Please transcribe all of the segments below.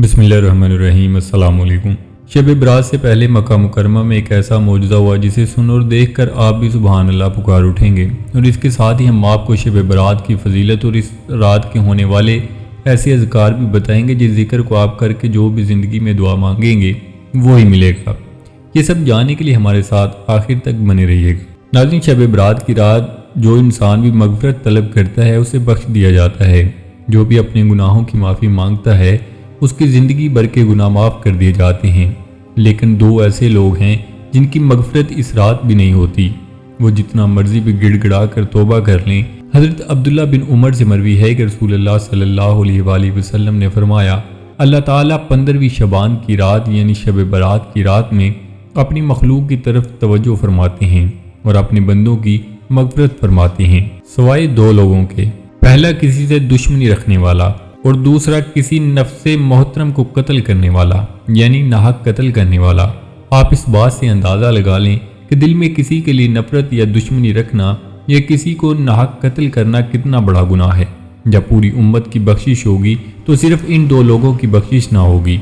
बिस्मिल्लाहिर्रहमानिर्रहीम। अस्सलाम वालेकुम। शब बरात से पहले मक्का मुकरमा में एक ऐसा मौजूदा हुआ जिसे सुन और देख कर आप भी सुबहान अल्लाह पुकार उठेंगे। और इसके साथ ही हम आपको शब बरात की फजीलत और इस रात के होने वाले ऐसे अज़कार भी बताएंगे जिस जिक्र को आप करके जो भी ज़िंदगी में दुआ मांगेंगे वो ही मिलेगा। ये सब जानने के लिए हमारे साथ आखिर तक बने रहिएगा। नाज़रीन, शब बरात की रात जो इंसान भी मग़फ़िरत तलब करता है उसे बख्श दिया जाता है। जो भी अपने गुनाहों की माफ़ी मांगता है उसकी ज़िंदगी भर के गुनाह माफ़ कर दिए जाते हैं। लेकिन दो ऐसे लोग हैं जिनकी मग़फ़िरत इस रात भी नहीं होती। वो जितना मर्जी भी गिड़गिड़ा कर तौबा कर लें। हज़रत अब्दुल्ला बिन उमर से मरवी है कि रसूलुल्लाह सल्लल्लाहु अलैहि वसल्लम ने फरमाया, अल्लाह ताला 15वीं शबान की रात यानी शब बरात की रात में अपनी मखलूक की तरफ तवज्जो फरमाते हैं और अपने बंदों की मग़फ़िरत फरमाते हैं सवाए दो लोगों के। पहला किसी से दुश्मनी रखने वाला और दूसरा किसी नफ्से मोहतरम को कत्ल करने वाला यानी नाहक कत्ल करने वाला। आप इस बात से अंदाज़ा लगा लें कि दिल में किसी के लिए नफरत या दुश्मनी रखना या किसी को नाहक कत्ल करना कितना बड़ा गुनाह है। जब पूरी उम्मत की बख्शिश होगी तो सिर्फ इन दो लोगों की बख्शिश ना होगी।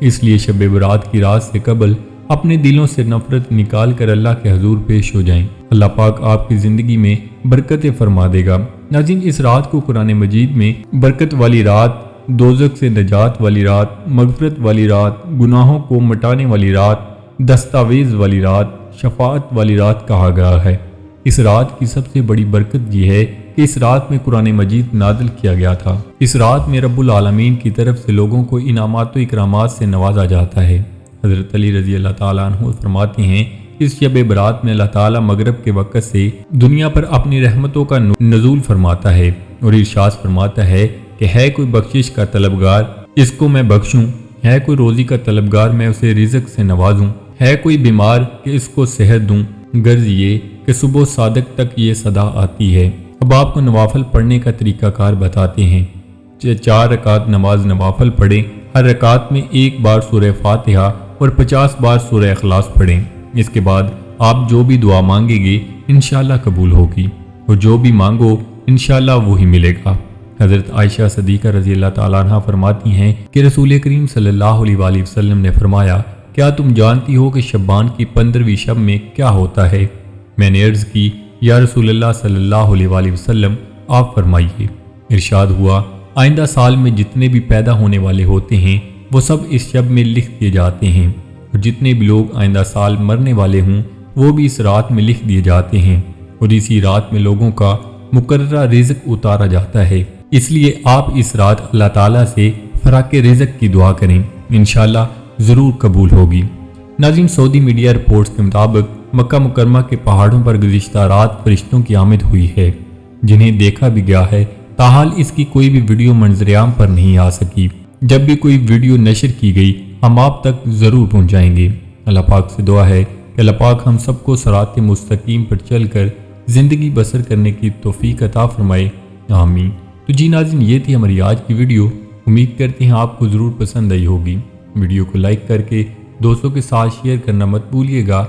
इसलिए शब बरात की रात से कबल अपने दिलों से नफरत निकाल कर अल्लाह के हजूर पेश हो जाएं। अल्लाह पाक आपकी ज़िंदगी में बरकतें फरमा देगा। नाज़रीन, इस रात को कुरान मजीद में बरकत वाली रात, दोज़ख से नजात वाली रात, मग़फ़िरत वाली रात, गुनाहों को मिटाने वाली रात, दस्तावेज़ वाली रात, शफाअत वाली रात कहा गया है। इस रात की सबसे बड़ी बरकत यह है कि इस रात में कुरान मजीद नाज़िल किया गया था। इस रात में रब्बुल आलमीन की तरफ से लोगों को इनामात व इकरामात से नवाजा जाता है। हज़रत अली रज़ी अल्लाह ताला अन्हु फरमाते हैं, इस शब बरात में अल्लाह ताला मगरिब के वक़्त से दुनिया पर अपनी रहमतों का नज़ूल फरमाता है और इरशाद फरमाता है कि है कोई बख्शिश का तलबगार इसको मैं बख्शूं, है कोई रोज़ी का तलबगार मैं उसे रिज़्क से नवाजूं, है कोई बीमार कि इसको सेहत दूं, गर्ज ये कि सुबह सादक तक ये सदा आती है। अब आपको नवाफल पढ़ने का तरीक़ाकार बताते हैं। 4 रकात नमाज नवाफल पढ़ें। हर रकात में 1 बार सूरह फातिहा और 50 बार सूरह इखलास पढ़ें। इसके बाद आप जो भी दुआ मांगेंगे इंशाअल्लाह कबूल होगी और जो भी मांगो इंशाअल्लाह वही मिलेगा। हज़रत आयशा सदीक़ा रज़ी अल्लाह ताला अन्हा फरमाती हैं कि रसूल करीम सल्लल्लाहु अलैहि वसल्लम ने फरमाया, क्या तुम जानती हो कि शब्बान की 15वीं शब में क्या होता है? मैंने अर्ज़ की, या रसूलल्लाह सल्लल्लाहु अलैहि वसल्लम आप फरमाइए। इरशाद हुआ, आइंदा साल में जितने भी पैदा होने वाले होते हैं वो सब इस शब में लिख दिए जाते हैं और जितने भी लोग आइंदा साल मरने वाले हों वो भी इस रात में लिख दिए जाते हैं और इसी रात में लोगों का मुकर्ररा रिज़्क उतारा जाता है। इसलिए आप इस रात अल्लाह ताला से फराके रिज़्क की दुआ करें, इंशाअल्लाह ज़रूर कबूल होगी। नाज़रीन, सऊदी मीडिया रिपोर्ट्स के मुताबिक मक्का मुकरमा के पहाड़ों पर गुज़िश्ता रात फरिश्तों की आमद हुई है जिन्हें देखा भी गया है। ताहाल इसकी कोई भी वीडियो मंजर-ए-आम पर नहीं आ सकी। जब भी कोई वीडियो नशर की गई हम आप तक ज़रूर पहुँचाएंगे। अल्लाह पाक से दुआ है कि अल्लाह पाक हम सबको सरात मुस्तकीम पर चलकर ज़िंदगी बसर करने की तौफीक अता फरमाए, आमीन। तो जी नाज़रीन, ये थी हमारी आज की वीडियो। उम्मीद करते हैं आपको ज़रूर पसंद आई होगी। वीडियो को लाइक करके दोस्तों के साथ शेयर करना मत भूलिएगा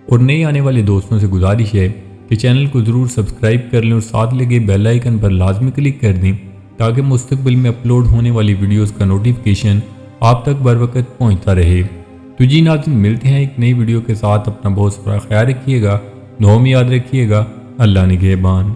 और नए आने वाले दोस्तों से गुजारिश है कि चैनल को ज़रूर सब्सक्राइब कर लें और साथ लगे बेल आइकन पर लाजमी क्लिक कर दें ताकि मुस्तकबिल में अपलोड होने वाली वीडियोस का नोटिफिकेशन आप तक बर वक़्त पहुँचता रहे। तो जी नाज़रीन, मिलते हैं एक नई वीडियो के साथ। अपना बहुत सारा ख्याल रखिएगा, दुआ में याद रखिएगा। अल्लाह निगहबान।